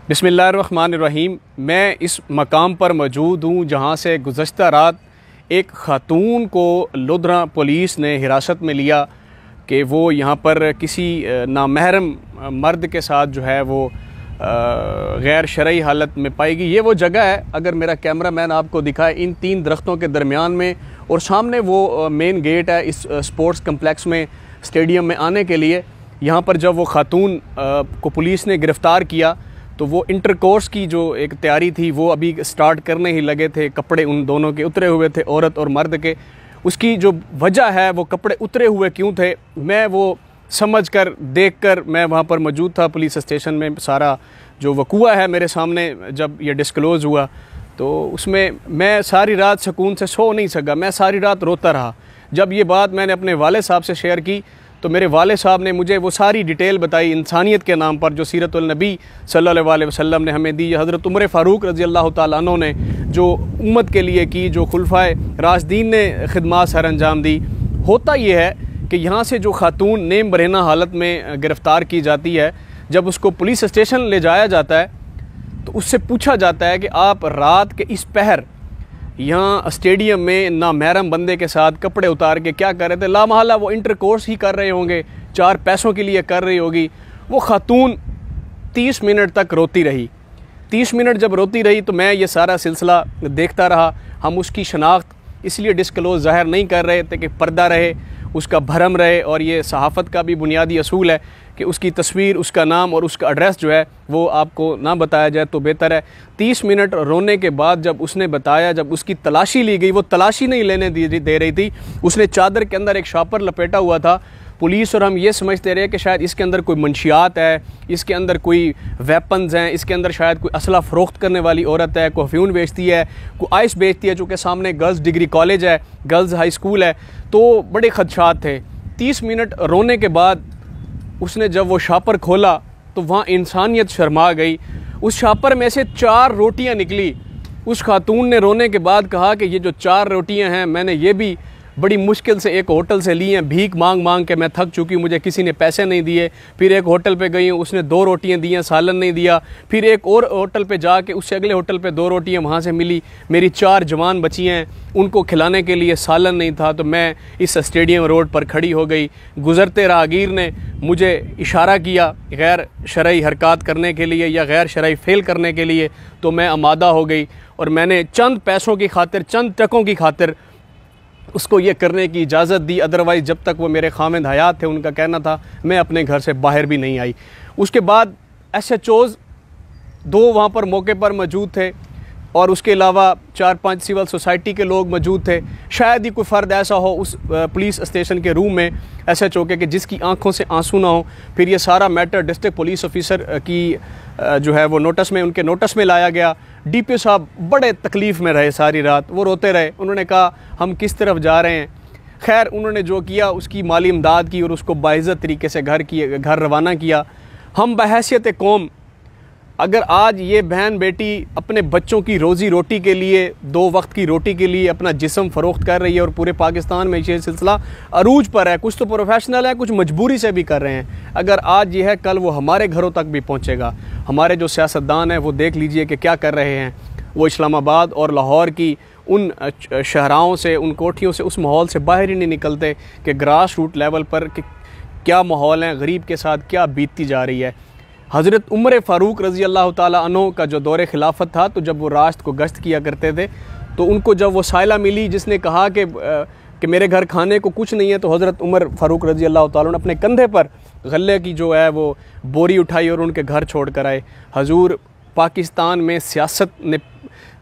बिस्मिल्लाहिर्रहमानिर्रहीम। मैं इस मकाम पर मौजूद हूँ जहाँ से गुज़श्ता रात एक ख़ातून को लुधियाना पुलिस ने हिरासत में लिया कि वो यहाँ पर किसी नामहरम मर्द के साथ जो है वो गैर शरई हालत में पाएगी। ये वो जगह है, अगर मेरा कैमरा मैन आपको दिखाए, इन 3 दरख्तों के दरमियान में, और सामने वो मेन गेट है इस स्पोर्ट्स कम्प्लेक्स में, स्टेडियम में आने के लिए। यहाँ पर जब वो ख़ातून को पुलिस ने गिरफ़्तार किया तो वो इंटरकोर्स की जो एक तैयारी थी वो अभी स्टार्ट करने ही लगे थे। कपड़े उन दोनों के उतरे हुए थे, औरत और मर्द के। उसकी जो वजह है वो कपड़े उतरे हुए क्यों थे, मैं वो समझ कर देख कर मैं वहाँ पर मौजूद था पुलिस स्टेशन में। सारा जो वकूआ है मेरे सामने जब ये डिस्क्लोज़ हुआ तो उसमें मैं सारी रात सुकून से सो नहीं सका। मैं सारी रात रोता रहा। जब ये बात मैंने अपने वाले साहब से शेयर की तो मेरे वाले साहब ने मुझे वो सारी डिटेल बताई इंसानियत के नाम पर जो सीरतुल नबी सल्लल्लाहु अलैहि वसल्लम ने हमें दी। हज़रत उमर फ़ारूक रज़ी अल्लाह तआला अन्हु ने जो उम्मत के लिए की, जो खुलफ़ाए राशिदीन ने खिदमत सर अंजाम दी। होता ये है कि यहाँ से जो ख़ातून नेम बरहना हालत में गिरफ़्तार की जाती है, जब उसको पुलिस स्टेशन ले जाया जाता है तो उससे पूछा जाता है कि आप रात के इस पहर यहाँ स्टेडियम में नामहरम बंदे के साथ कपड़े उतार के क्या कर रहे थे। लामहला वो इंटरकोर्स ही कर रहे होंगे, 4 पैसों के लिए कर रही होगी। वो ख़ातून 30 मिनट तक रोती रही। 30 मिनट जब रोती रही तो मैं ये सारा सिलसिला देखता रहा। हम उसकी शनाख्त इसलिए डिस्क्लोज़ ज़ाहिर नहीं कर रहे थे कि पर्दा रहे, उसका भरम रहे, और ये सहाफ़त का भी बुनियादी असूल है कि उसकी तस्वीर, उसका नाम और उसका एड्रेस जो है वो आपको ना बताया जाए तो बेहतर है। 30 मिनट रोने के बाद जब उसने बताया, जब उसकी तलाशी ली गई, वो तलाशी नहीं लेने दे रही थी। उसने चादर के अंदर एक शॉपर लपेटा हुआ था। पुलिस और हम ये समझते रहे कि शायद इसके अंदर कोई मंशियात है, इसके अंदर कोई वेपन्स हैं, इसके अंदर शायद कोई असला फ़रोख्त करने वाली औरत है, कोई अफ्यून बेचती है, कोई आइस बेचती है, चूँकि सामने गर्ल्स डिग्री कॉलेज है, गर्ल्स हाई स्कूल है, तो बड़े खदशात थे। 30 मिनट रोने के बाद उसने जब वो शॉपर खोला तो वहाँ इंसानियत शर्मा गई। उस शॉपर में से 4 रोटियाँ निकली। उस खातून ने रोने के बाद कहा कि ये जो 4 रोटियाँ हैं, मैंने ये भी बड़ी मुश्किल से एक होटल से ली हैं, भीख मांग मांग के मैं थक चुकी हूँ, मुझे किसी ने पैसे नहीं दिए। फिर एक होटल पे गई हूँ, उसने 2 रोटियाँ दी हैं, सालन नहीं दिया। फिर एक और होटल पे जाके उससे अगले होटल पे 2 रोटियाँ वहाँ से मिली। मेरी 4 जवान बची हैं, उनको खिलाने के लिए सालन नहीं था, तो मैं इस स्टेडियम रोड पर खड़ी हो गई। गुज़रते राहगीर ने मुझे इशारा किया गैर शरई हरकत करने के लिए या गैर शरई फ़ेल करने के लिए, तो मैं आमादा हो गई और मैंने चंद पैसों की खातिर, चंद टकों की खातिर उसको ये करने की इजाज़त दी। अदरवाइज़ जब तक वो मेरे खामिद हयात थे, उनका कहना था, मैं अपने घर से बाहर भी नहीं आई। उसके बाद SHOs 2 वहाँ पर मौके पर मौजूद थे और उसके अलावा 4-5 सिविल सोसाइटी के लोग मौजूद थे। शायद ही कोई फ़र्द ऐसा हो उस पुलिस स्टेशन के रूम में SHO के कि जिसकी आंखों से आंसू ना हो। फिर ये सारा मैटर डिस्ट्रिक्ट पुलिस ऑफिसर की जो है वो नोटिस में, उनके नोटिस में लाया गया। DPO साहब बड़े तकलीफ़ में रहे सारी रात, वो रोते रहे। उन्होंने कहा हम किस तरफ जा रहे हैं। खैर उन्होंने जो किया उसकी माली इमदाद की और उसको बाइज़्ज़त तरीके से घर रवाना किया। हम बहैसियत कौम, अगर आज ये बहन बेटी अपने बच्चों की रोज़ी रोटी के लिए, 2 वक्त की रोटी के लिए अपना जिस्म फ़रोख्त कर रही है और पूरे पाकिस्तान में ये सिलसिला अरूज पर है। कुछ तो प्रोफेशनल है, कुछ मजबूरी से भी कर रहे हैं। अगर आज ये है, कल वो हमारे घरों तक भी पहुँचेगा। हमारे जो सियासतदान हैं वो देख लीजिए कि क्या कर रहे हैं। वो इस्लामाबाद और लाहौर की उन शहराओं से, उन कोठियों से, उस माहौल से बाहर ही नहीं निकलते कि ग्रास रूट लेवल पर कि क्या माहौल है, गरीब के साथ क्या बीतती जा रही है। हज़रत उमर फ़ारूक रज़ी अल्लाह तआला अन्हु का जो दौरे खिलाफत था, तो जब वो रास्त को गश्त किया करते थे तो उनको जब वो साइला मिली जिसने कहा कि मेरे घर खाने को कुछ नहीं है, तो हज़रत उमर फ़ारूक रज़ी अल्लाह तआला ने अपने कंधे पर गले की जो है वो बोरी उठाई और उनके घर छोड़ कर आए। हजूर, पाकिस्तान में सियासत ने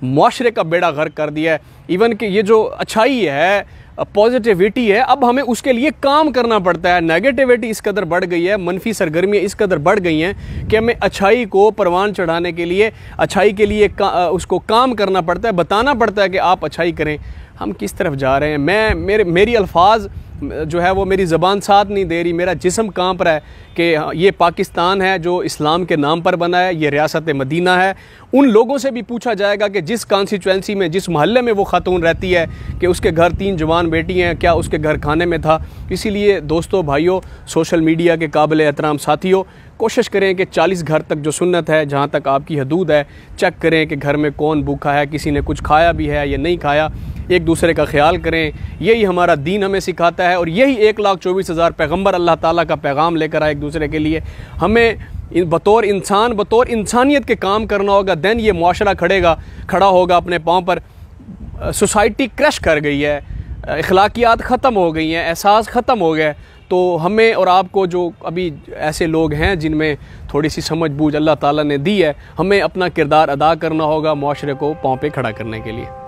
मुआशरे का बेड़ा गर्क कर दिया है। इवन कि ये जो अच्छाई है, पॉजिटिविटी है, अब हमें उसके लिए काम करना पड़ता है। नेगेटिविटी इस कदर बढ़ गई है, मनफी सरगर्मियाँ इस कदर बढ़ गई हैं कि हमें अच्छाई को परवान चढ़ाने के लिए, अच्छाई के लिए उसको काम करना पड़ता है, बताना पड़ता है कि आप अच्छाई करें। हम किस तरफ जा रहे हैं? मेरी अल्फाज जो है वो मेरी ज़बान साथ नहीं दे रही, मेरा जिस्म कांप रहा है कि ये पाकिस्तान है जो इस्लाम के नाम पर बना है, ये रियासत मदीना है। उन लोगों से भी पूछा जाएगा कि जिस कॉन्स्टिट्यूएंसी में, जिस महल्ले में वो खातून रहती है, कि उसके घर 3 जवान बेटी हैं, क्या उसके घर खाने में था। इसीलिए दोस्तों, भाइयों, सोशल मीडिया के काबिल एहतराम साथियों, कोशिश करें कि 40 घर तक जो सुन्नत है, जहाँ तक आपकी हदूद है, चेक करें कि घर में कौन भूखा है, किसी ने कुछ खाया भी है या नहीं खाया, एक दूसरे का ख्याल करें। यही हमारा दीन हमें सिखाता है और यही 1,24,000 पैगम्बर अल्लाह ताला का पैगाम लेकर आए एक दूसरे के लिए। हमें बतौर इंसान, बतौर इंसानियत के काम करना होगा, देन ये मुआशरा खड़ा होगा अपने पाँव पर। सोसाइटी क्रश कर गई है, अखलाकियात ख़त्म हो गई हैं, एहसास ख़त्म हो गया। तो हमें और आपको, जो अभी ऐसे लोग हैं जिनमें थोड़ी सी समझ बूझ अल्लाह ताला ने दी है, हमें अपना किरदार अदा करना होगा मुआशरे को पाँव पे खड़ा करने के लिए।